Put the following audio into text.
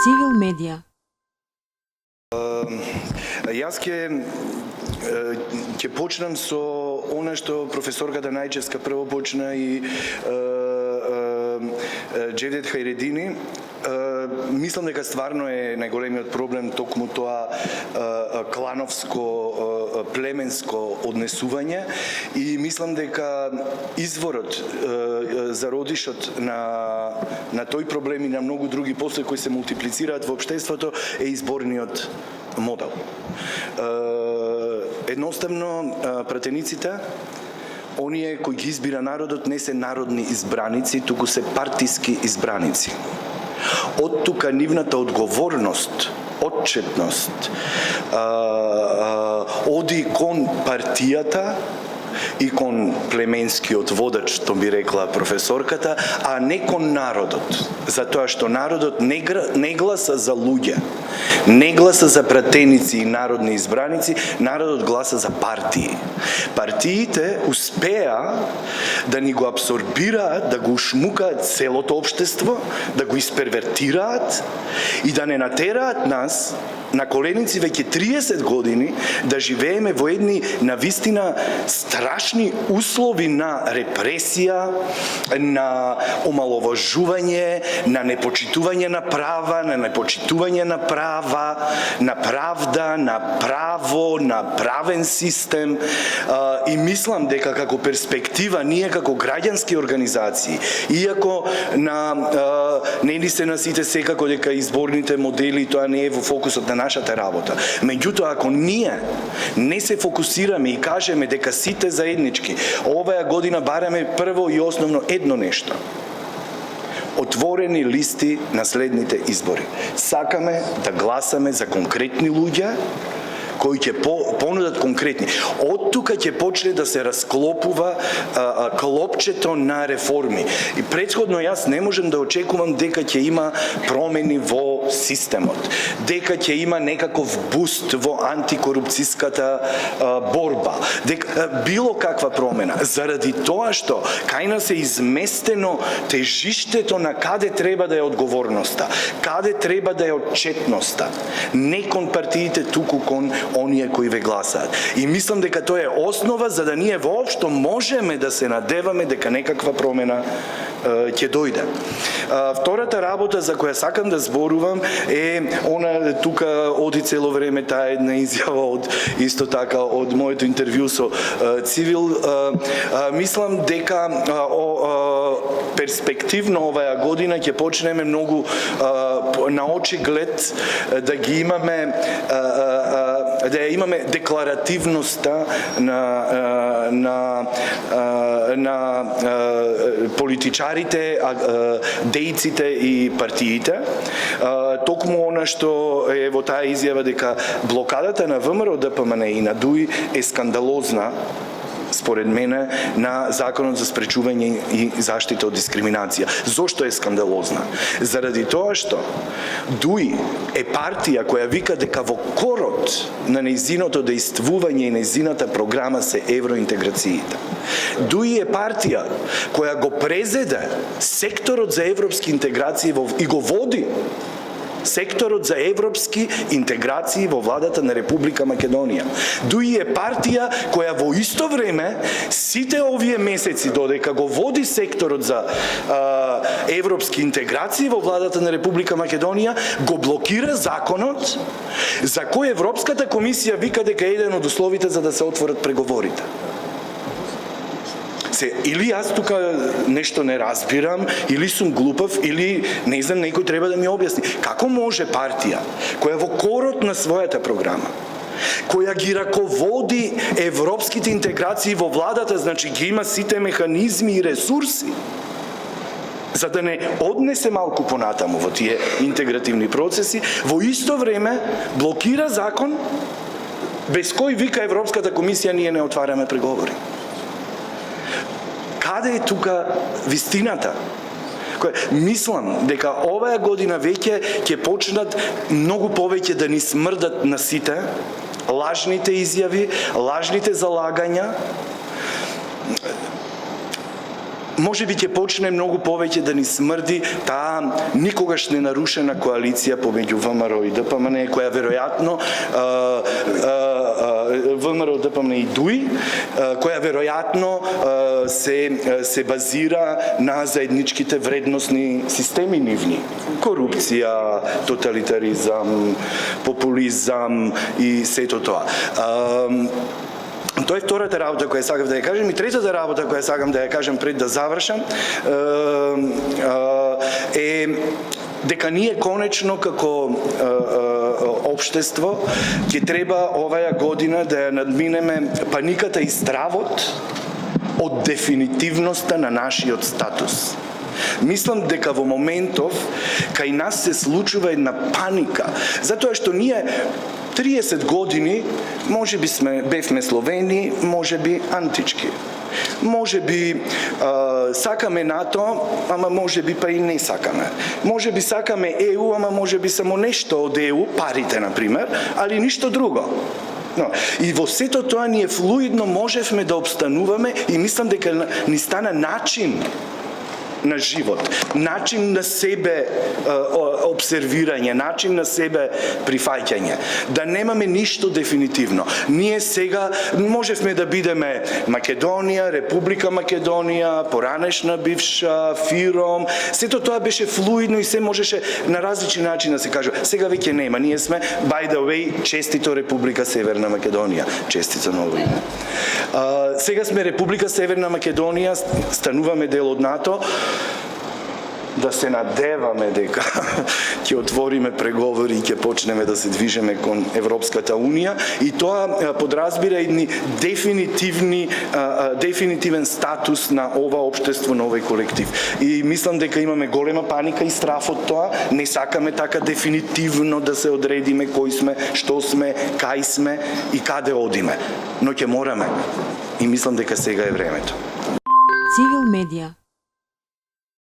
Civil Media. Јас ќе почнам со она што професорката Најчевска прво почна и Джевдет Хајредини. Мислам дека стварно е најголемиот проблем токму тоа клановско, племенско однесување и мислам дека изворот, зародишот на тој проблем и на многу други постои кои се мултиплицираат во општеството е изборниот модел. Едноставно, пратениците, оние кои ги избира народот, не се народни избраници, туку се партиски избраници. Од тука нивната одговорност, отчетност, оди кон партијата и кон племенскиот водач, што би рекла професорката, а не кон народот. Затоа што народот не гласа за луѓе, не гласа за пратеници и народни избраници, народот гласа за партии. Партиите успеа да ни го абсорбираат, да го ушмукаат целото општество, да го испервертираат и да не натераат нас на коленици веќе 30 години да живееме во едни навистина страшни услови на репресија, на омаловажување, на непочитување на права, на непочитување на права, на правда, на право, на правен систем. И мислам дека како перспектива ние како граѓански организации, иако не ни се на сите секако дека изборните модели тоа не е во фокусот на нашата работа. Меѓутоа, ако ние не се фокусираме и кажеме дека сите заеднички оваа година бараме прво и основно едно нешто: отворени листи на следните избори. Сакаме да гласаме за конкретни луѓе кои ќе понудат конкретни. Од тука ќе почне да се расклопува клопчето на реформи. И претходно јас не можем да очекувам дека ќе има промени во системот, дека ќе има некаков буст во антикорупцијската борба, дека било каква промена, заради тоа што кај нас е изместено тежиштето на каде треба да е одговорноста, каде треба да е отчетноста, не кон партиите, туку кон оние кои ве гласаат. И мислам дека тоа е основа за да ние воопшто можеме да се надеваме дека некаква промена ќе дојде. Втората работа за која сакам да зборувам е она тука оди цело време таа една изјава од исто така од моето интервју со Цивил. Мислам дека перспективно оваа година ќе почнеме многу на очиглед да ги имаме да имаме декларативноста на политичарите, дејците и партиите. Токму она што е во таа изјава дека блокадата на ВМРО, ДПМН и на ДУИ е скандалозна, според мене, на Законот за спречување и заштита од дискриминација. Зошто е скандалозна? Заради тоа што ДУИ е партија која вика дека во корот на нејзиното дејствување и нејзината програма се евроинтеграциите. ДУИ е партија која го презеде секторот за европски интеграции и го води секторот за европски интеграции во владата на Република Македонија. ДУИ е партија која во исто време сите овие месеци додека го води секторот за европски интеграции во владата на Република Македонија, го блокира законот за кој Европската комисија вика дека е еден од условите за да се отворат преговорите. Или јас тука нешто не разбирам, или сум глупав, или не знам, некој треба да ми објасни. Како може партија која во корот на својата програма, која ги раководи европските интеграции во владата, значи ги има сите механизми и ресурси, за да не однесе малку понатаму во тие интегративни процеси, во исто време блокира закон без кој вика Европската комисија ние не отвараме преговори. Каде е тука вистината? Мислам дека оваа година веќе ќе почнат многу повеќе да ни смрдат на сите лажните изјави, лажните залагања. може би ќе почне многу повеќе да ни смрди таа никогаш не нарушена коалиција помеѓу ВМРО и ДПМН, која веројатно ВМРО, ДПМН и ДУИ, која веројатно се базира на заедничките вредносни системи нивни. Корупција, тоталитаризам, популизам и сето тоа. Тоа е втората работа која сакам да ја кажем, и третата работа која сакам да ја кажем пред да завршам е дека ние конечно како општество ќе треба оваа година да ја надминеме паниката и стравот од дефинитивноста на нашиот статус. Мислам дека во моментов кај нас се случува една паника, затоа што ние 30 години може би бевме Словени, може би антички. Може би сакаме НАТО, ама може би па и не сакаме. Може би сакаме ЕУ, ама може би само нешто од ЕУ, парите например, али ништо друго. No. И во сето тоа ние флуидно можевме да обстануваме и мислам дека ни стана начин на живот, начин на себе обсервирање, начин на себе прифаќање. Да немаме ништо дефинитивно. Ние сега можевме да бидеме Македонија, Република Македонија, поранешна бивша, ФИРОМ, сето тоа беше флуидно и се можеше на различни начини да се кажува. Сега веќе нема. Ние сме, by the way, честито Република Северна Македонија. Честито ново име. Сега сме Република Северна Македонија, стануваме дел од НАТО, да се надеваме дека ќе отвориме преговори и ќе почнеме да се движеме кон Европската Унија и тоа подразбира едни дефинитивен статус на ова општество, на овој колектив. И мислам дека имаме голема паника и страф од тоа, не сакаме така дефинитивно да се одредиме кои сме, што сме, кај сме и каде одиме, но ќе мораме. И мислам дека сега е времето. Цивил медија.